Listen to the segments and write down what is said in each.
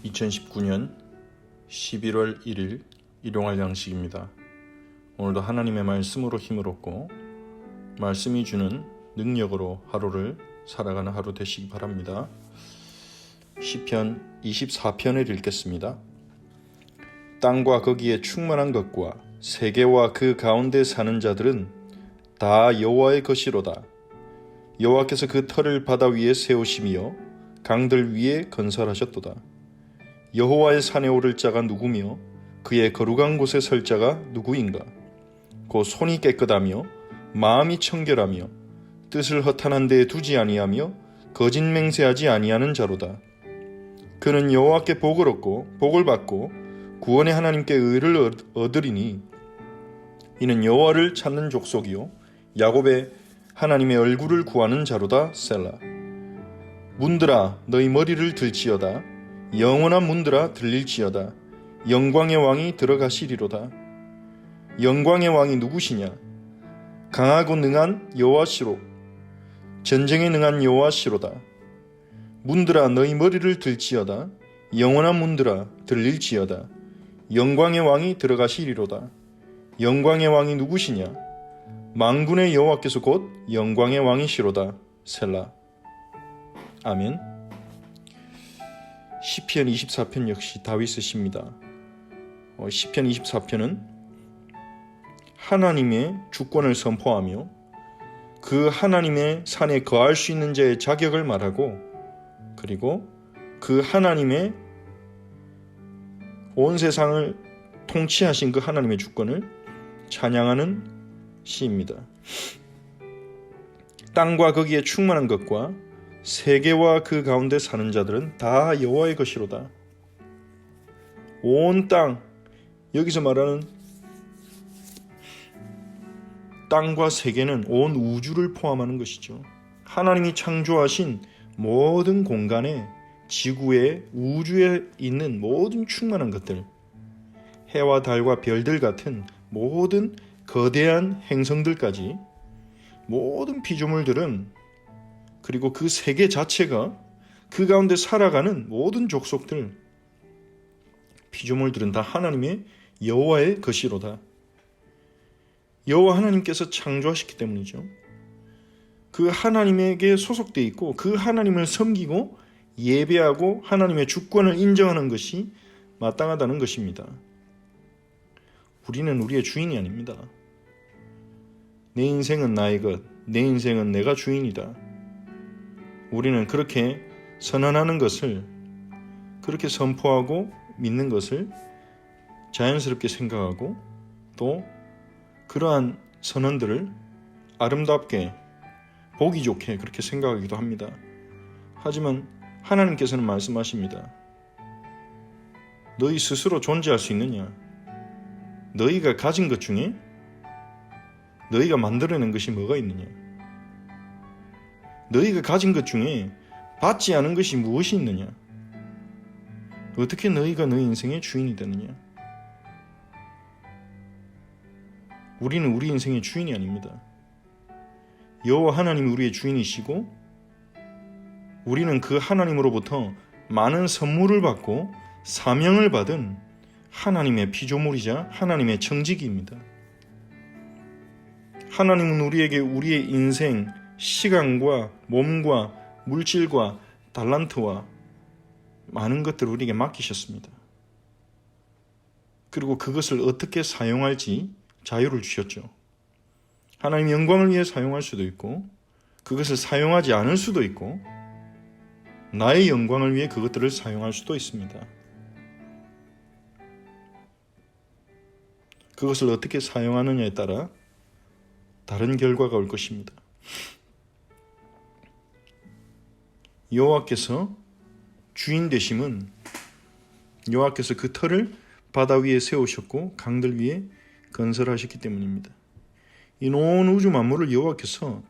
2019년 11월 1일 일용할 양식입니다. 오늘도 하나님의 말씀으로 힘을 얻고 말씀이 주는 능력으로 하루를 살아가는 하루 되시기 바랍니다. 시편 24편을 읽겠습니다. 땅과 거기에 충만한 것과 세계와 그 가운데 사는 자들은 다 여호와의 것이로다. 여호와께서 그 터를 바다 위에 세우시며 강들 위에 건설하셨도다. 여호와의 산에 오를 자가 누구며 그의 거룩한 곳에 설 자가 누구인가? 곧 손이 깨끗하며 마음이 청결하며 뜻을 허탄한 데에 두지 아니하며 거짓 맹세하지 아니하는 자로다. 그는 여호와께 복을 얻고 복을 받고 구원의 하나님께 의를 얻으리니 이는 여호와를 찾는 족속이요 야곱의 하나님의 얼굴을 구하는 자로다. 셀라. 문들아 너희 머리를 들지어다. 영원한 문들아 들릴지어다. 영광의 왕이 들어가시리로다. 영광의 왕이 누구시냐? 강하고 능한 여호와시로 전쟁에 능한 여호와시로다. 문들아 너희 머리를 들지어다. 영원한 문들아 들릴지어다. 영광의 왕이 들어가시리로다. 영광의 왕이 누구시냐? 만군의 여호와께서 곧 영광의 왕이시로다. 셀라. 아멘. 시편 24편 역시 다윗의 시입니다. 시편 24편은 하나님의 주권을 선포하며 그 하나님의 산에 거할 수 있는 자의 자격을 말하고 그리고 그 하나님의 온 세상을 통치하신 그 하나님의 주권을 찬양하는 시입니다. 땅과 거기에 충만한 것과 세계와 그 가운데 사는 자들은 다 여호와의 것이로다. 온 땅, 여기서 말하는 땅과 세계는 온 우주를 포함하는 것이죠. 하나님이 창조하신 모든 공간에 지구에 우주에 있는 모든 충만한 것들, 해와 달과 별들 같은 모든 거대한 행성들까지 모든 피조물들은 그리고 그 세계 자체가 그 가운데 살아가는 모든 족속들, 피조물들은 다 하나님의 여호와의 것이로다. 여호와 하나님께서 창조하셨기 때문이죠. 그 하나님에게 소속되어 있고 그 하나님을 섬기고 예배하고 하나님의 주권을 인정하는 것이 마땅하다는 것입니다. 우리는 우리의 주인이 아닙니다. 내 인생은 나의 것, 내 인생은 내가 주인이다. 우리는 그렇게 선언하는 것을, 그렇게 선포하고 믿는 것을 자연스럽게 생각하고 또 그러한 선언들을 아름답게 보기 좋게 그렇게 생각하기도 합니다. 하지만 하나님께서는 말씀하십니다. 너희 스스로 존재할 수 있느냐? 너희가 가진 것 중에 너희가 만들어낸 것이 뭐가 있느냐? 너희가 가진 것 중에 받지 않은 것이 무엇이 있느냐? 어떻게 너희가 너희 인생의 주인이 되느냐? 우리는 우리 인생의 주인이 아닙니다. 여호와 하나님이 우리의 주인이시고 우리는 그 하나님으로부터 많은 선물을 받고 사명을 받은 하나님의 피조물이자 하나님의 청지기입니다. 하나님은 우리에게 우리의 인생, 시간과 몸과 물질과 달란트와 많은 것들을 우리에게 맡기셨습니다. 그리고 그것을 어떻게 사용할지 자유를 주셨죠. 하나님의 영광을 위해 사용할 수도 있고 그것을 사용하지 않을 수도 있고 나의 영광을 위해 그것들을 사용할 수도 있습니다. 그것을 어떻게 사용하느냐에 따라 다른 결과가 올 것입니다. 여호와께서 주인 되심은 여호와께서 그 터를 바다 위에 세우셨고 강들 위에 건설하셨기 때문입니다. 이 온 우주 만물을 여호와께서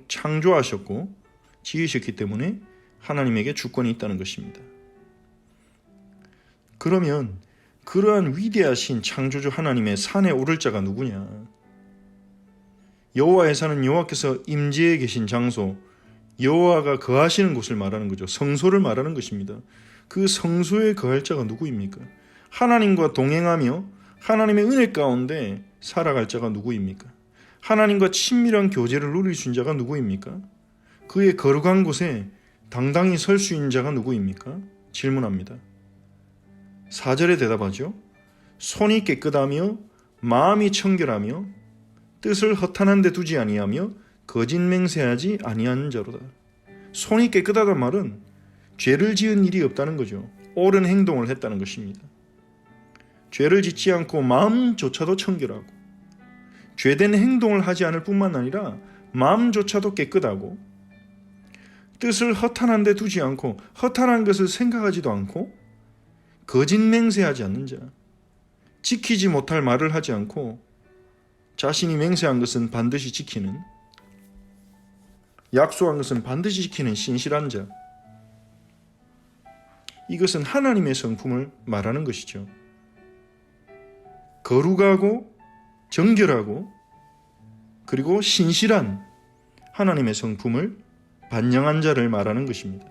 창조하셨고 지으셨기 때문에 하나님에게 주권이 있다는 것입니다. 그러면 그러한 위대하신 창조주 하나님의 산에 오를 자가 누구냐? 여호와의 산은 여호와께서 임재해 계신 장소, 여호와가 거하시는 곳을 말하는 거죠. 성소를 말하는 것입니다. 그 성소에 거할 자가 누구입니까? 하나님과 동행하며 하나님의 은혜 가운데 살아갈 자가 누구입니까? 하나님과 친밀한 교제를 누릴 수 있는 자가 누구입니까? 그의 거룩한 곳에 당당히 설 수 있는 자가 누구입니까? 질문합니다. 4절에 대답하죠. 손이 깨끗하며 마음이 청결하며 뜻을 허탄한 데 두지 아니하며 거짓 맹세하지 아니하는 자로다. 손이 깨끗하다는 말은 죄를 지은 일이 없다는 거죠. 옳은 행동을 했다는 것입니다. 죄를 짓지 않고 마음조차도 청결하고 죄된 행동을 하지 않을 뿐만 아니라 마음조차도 깨끗하고 뜻을 허탄한 데 두지 않고 허탄한 것을 생각하지도 않고 거짓 맹세하지 않는 자, 지키지 못할 말을 하지 않고 자신이 맹세한 것은 반드시 지키는, 약속한 것은 반드시 지키는 신실한 자, 이것은 하나님의 성품을 말하는 것이죠. 거룩하고 정결하고 그리고 신실한 하나님의 성품을 반영한 자를 말하는 것입니다.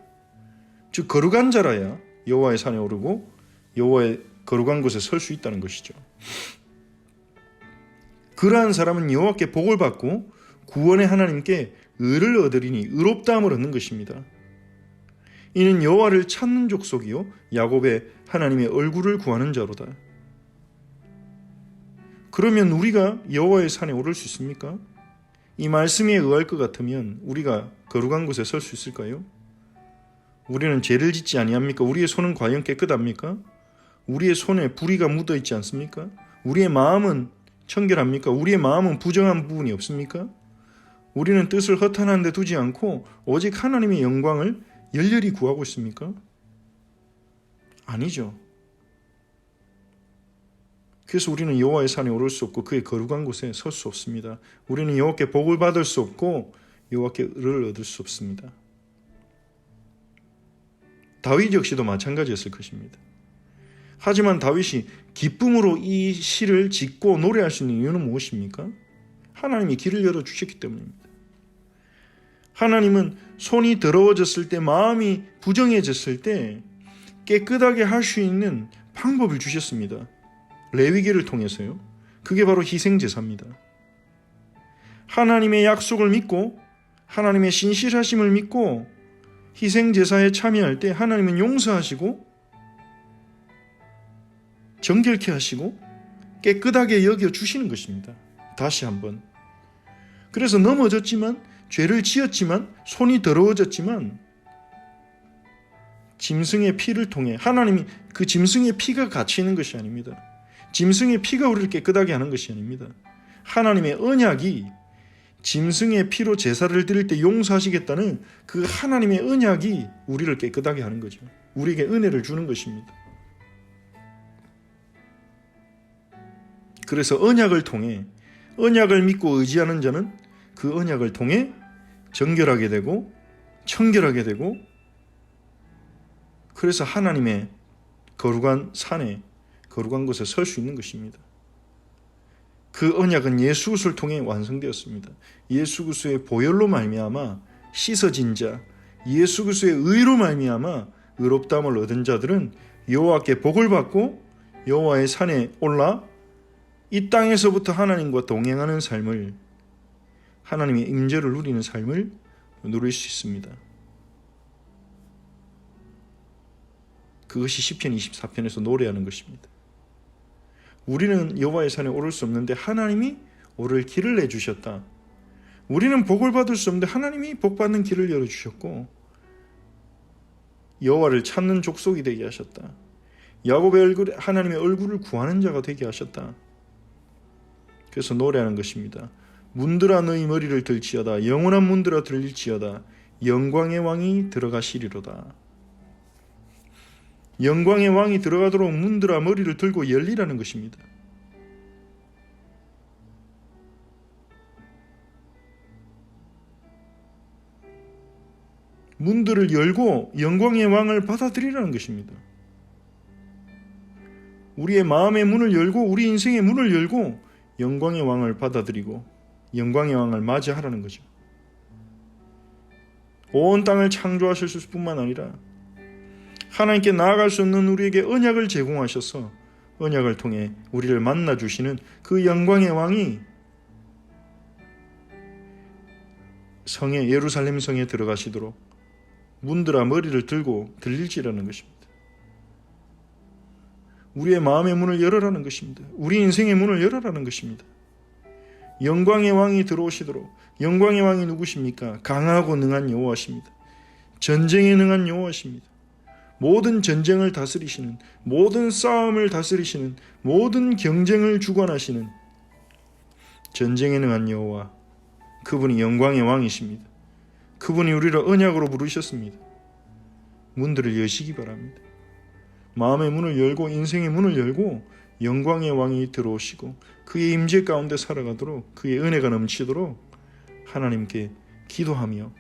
즉 거룩한 자라야 여호와의 산에 오르고 여호와의 거룩한 곳에 설 수 있다는 것이죠. 그러한 사람은 여호와께 복을 받고 구원의 하나님께 의를 얻으리니 의롭다함을 얻는 것입니다. 이는 여호와를 찾는 족속이요 야곱의 하나님의 얼굴을 구하는 자로다. 그러면 우리가 여호와의 산에 오를 수 있습니까? 이 말씀에 의할 것 같으면 우리가 거룩한 곳에 설 수 있을까요? 우리는 죄를 짓지 아니합니까? 우리의 손은 과연 깨끗합니까? 우리의 손에 불의가 묻어 있지 않습니까? 우리의 마음은 청결합니까? 우리의 마음은 부정한 부분이 없습니까? 우리는 뜻을 허탄한 데 두지 않고 오직 하나님의 영광을 열렬히 구하고 있습니까? 아니죠. 그래서 우리는 여호와의 산에 오를 수 없고 그의 거룩한 곳에 설 수 없습니다. 우리는 여호와께 복을 받을 수 없고 여호와께 의를 얻을 수 없습니다. 다윗 역시도 마찬가지였을 것입니다. 하지만 다윗이 기쁨으로 이 시를 짓고 노래할 수 있는 이유는 무엇입니까? 하나님이 길을 열어주셨기 때문입니다. 하나님은 손이 더러워졌을 때, 마음이 부정해졌을 때 깨끗하게 할 수 있는 방법을 주셨습니다. 레위기를 통해서요. 그게 바로 희생제사입니다. 하나님의 약속을 믿고 하나님의 신실하심을 믿고 희생제사에 참여할 때 하나님은 용서하시고 정결케 하시고 깨끗하게 여겨주시는 것입니다. 다시 한번. 그래서 넘어졌지만 죄를 지었지만 손이 더러워졌지만 짐승의 피를 통해 하나님이 그 짐승의 피가 가치 있는 것이 아닙니다. 짐승의 피가 우리를 깨끗하게 하는 것이 아닙니다. 하나님의 언약이 짐승의 피로 제사를 드릴 때 용서하시겠다는 그 하나님의 언약이 우리를 깨끗하게 하는 거죠. 우리에게 은혜를 주는 것입니다. 그래서 언약을 통해 언약을 믿고 의지하는 자는 그 언약을 통해 정결하게 되고 청결하게 되고 그래서 하나님의 거룩한 산에 거룩한 곳에 설 수 있는 것입니다. 그 언약은 예수 그리스도를 통해 완성되었습니다. 예수 그리스도의 보혈로 말미암아 씻어진 자, 예수 그리스도의 의로 말미암아 의롭다함을 얻은 자들은 여호와께 복을 받고 여호와의 산에 올라 이 땅에서부터 하나님과 동행하는 삶을, 하나님의 임재를 누리는 삶을 누릴 수 있습니다. 그것이 시편 24편에서 노래하는 것입니다. 우리는 여호와의 산에 오를 수 없는데 하나님이 오를 길을 내주셨다. 우리는 복을 받을 수 없는데 하나님이 복받는 길을 열어주셨고 여호와를 찾는 족속이 되게 하셨다. 야곱의 얼굴, 하나님의 얼굴을 구하는 자가 되게 하셨다. 그래서 노래하는 것입니다. 문들아 너희 머리를 들지어다. 영원한 문들아 들릴지어다. 영광의 왕이 들어가시리로다. 영광의 왕이 들어가도록 문들아 머리를 들고 열리라는 것입니다. 문들을 열고 영광의 왕을 받아들이라는 것입니다. 우리의 마음의 문을 열고 우리 인생의 문을 열고 영광의 왕을 받아들이고 영광의 왕을 맞이하라는 거죠. 온 땅을 창조하실 뿐만 아니라 하나님께 나아갈 수 없는 우리에게 언약을 제공하셔서 언약을 통해 우리를 만나주시는 그 영광의 왕이 성에, 예루살렘 성에 들어가시도록 문들아 머리를 들고 들릴지라는 것입니다. 우리의 마음의 문을 열어라는 것입니다. 우리 인생의 문을 열어라는 것입니다. 영광의 왕이 들어오시도록. 영광의 왕이 누구십니까? 강하고 능한 여호와십니다. 전쟁에 능한 여호와십니다. 모든 전쟁을 다스리시는, 모든 싸움을 다스리시는, 모든 경쟁을 주관하시는 전쟁에 능한 여호와, 그분이 영광의 왕이십니다. 그분이 우리를 언약으로 부르셨습니다. 문들을 여시기 바랍니다. 마음의 문을 열고 인생의 문을 열고 영광의 왕이 들어오시고 그의 임재 가운데 살아가도록, 그의 은혜가 넘치도록 하나님께 기도하며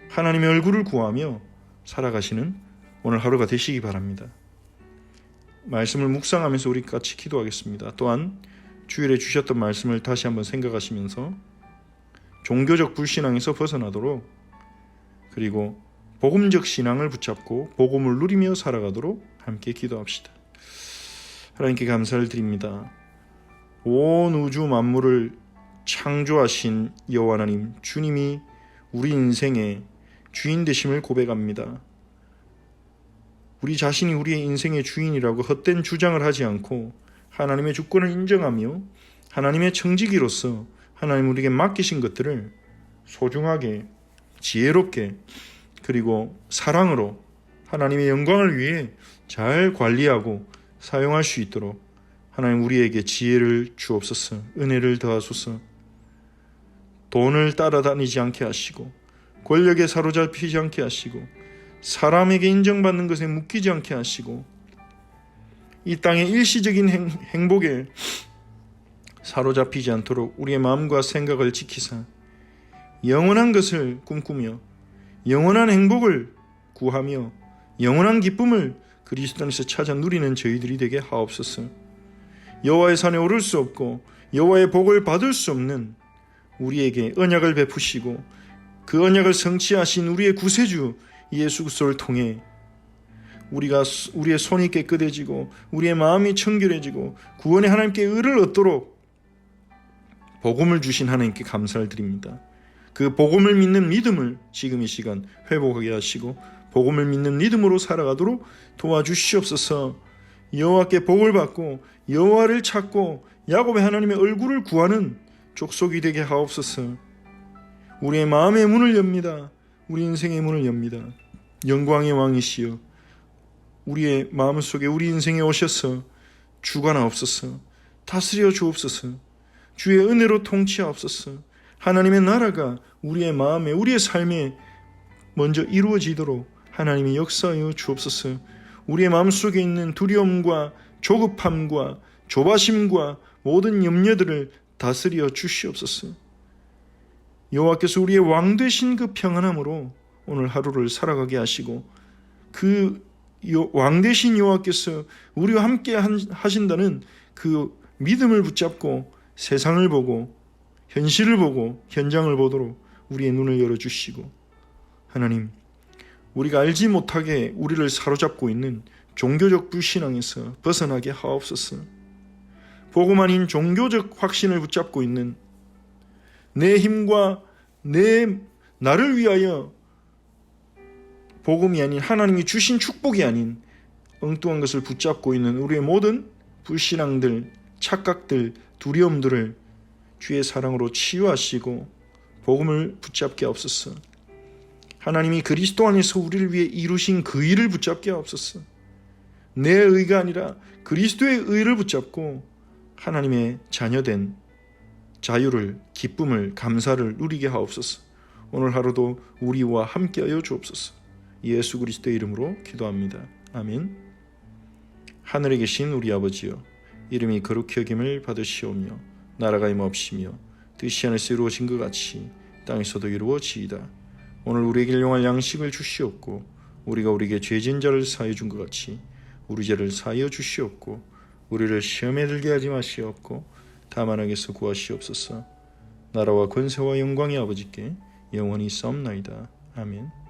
하나님의 얼굴을 구하며 살아가시는 오늘 하루가 되시기 바랍니다. 말씀을 묵상하면서 우리 같이 기도하겠습니다. 또한 주일에 주셨던 말씀을 다시 한번 생각하시면서 종교적 불신앙에서 벗어나도록, 그리고 복음적 신앙을 붙잡고 복음을 누리며 살아가도록 함께 기도합시다. 하나님께 감사를 드립니다. 온 우주 만물을 창조하신 여호와 하나님, 주님이 우리 인생의 주인 되심을 고백합니다. 우리 자신이 우리의 인생의 주인이라고 헛된 주장을 하지 않고 하나님의 주권을 인정하며 하나님의 청지기로서 하나님 우리에게 맡기신 것들을 소중하게, 지혜롭게, 그리고 사랑으로 하나님의 영광을 위해 잘 관리하고 사용할 수 있도록 하나님 우리에게 지혜를 주옵소서. 은혜를 더하소서. 돈을 따라다니지 않게 하시고 권력에 사로잡히지 않게 하시고 사람에게 인정받는 것에 묶이지 않게 하시고 이 땅의 일시적인 행복에 사로잡히지 않도록 우리의 마음과 생각을 지키사 영원한 것을 꿈꾸며 영원한 행복을 구하며 영원한 기쁨을 그리스도 안에서 찾아 누리는 저희들이 되게 하옵소서. 여호와의 산에 오를 수 없고 여호와의 복을 받을 수 없는 우리에게 언약을 베푸시고 그 언약을 성취하신 우리의 구세주 예수 그리스도를 통해 우리의 손이 깨끗해지고 우리의 마음이 청결해지고 구원의 하나님께 의를 얻도록 복음을 주신 하나님께 감사를 드립니다. 그 복음을 믿는 믿음을 지금 이 시간 회복하게 하시고 복음을 믿는 믿음으로 살아가도록 도와주시옵소서. 여호와께 복을 받고 여호와를 찾고 야곱의 하나님의 얼굴을 구하는 족속이 되게 하옵소서. 우리의 마음의 문을 엽니다. 우리 인생의 문을 엽니다. 영광의 왕이시여, 우리의 마음속에 우리 인생에 오셔서 주관하옵소서. 다스려 주옵소서. 주의 은혜로 통치하옵소서. 하나님의 나라가 우리의 마음에, 우리의 삶에 먼저 이루어지도록 하나님이 역사하여 주옵소서. 우리의 마음속에 있는 두려움과 조급함과 조바심과 모든 염려들을 다스려 주시옵소서. 여호와께서 우리의 왕 되신 그 평안함으로 오늘 하루를 살아가게 하시고 그 왕 되신 여호와께서 우리와 함께 하신다는 그 믿음을 붙잡고 세상을 보고 현실을 보고 현장을 보도록 우리의 눈을 열어주시고, 하나님 우리가 알지 못하게 우리를 사로잡고 있는 종교적 불신앙에서 벗어나게 하옵소서. 복음 아닌 종교적 확신을 붙잡고 있는 내 힘과 나를 위하여 복음이 아닌 하나님이 주신 축복이 아닌 엉뚱한 것을 붙잡고 있는 우리의 모든 불신앙들, 착각들, 두려움들을 주의 사랑으로 치유하시고 복음을 붙잡게 하옵소서. 하나님이 그리스도 안에서 우리를 위해 이루신 그 일을 붙잡게 하옵소서. 내 의가 아니라 그리스도의 의를 붙잡고 하나님의 자녀된 자유를, 기쁨을, 감사를 누리게 하옵소서. 오늘 하루도 우리와 함께하여 주옵소서. 예수 그리스도의 이름으로 기도합니다. 아멘. 하늘에 계신 우리 아버지여, 이름이 거룩히 여김을 받으시오며 나라가 임하옵시며 뜻이 하늘에서 이루어진 것 같이 땅에서도 이루어지이다. 오늘 우리에게 일용할 양식을 주시옵고 우리가 우리에게 죄진 자를 사하여 준 것 같이 우리 죄를 사하여 주시옵고 우리를 시험에 들게 하지 마시옵고 다만 악에서 구하시옵소서. 나라와 권세와 영광의 아버지께 영원히 싸움나이다. 아멘.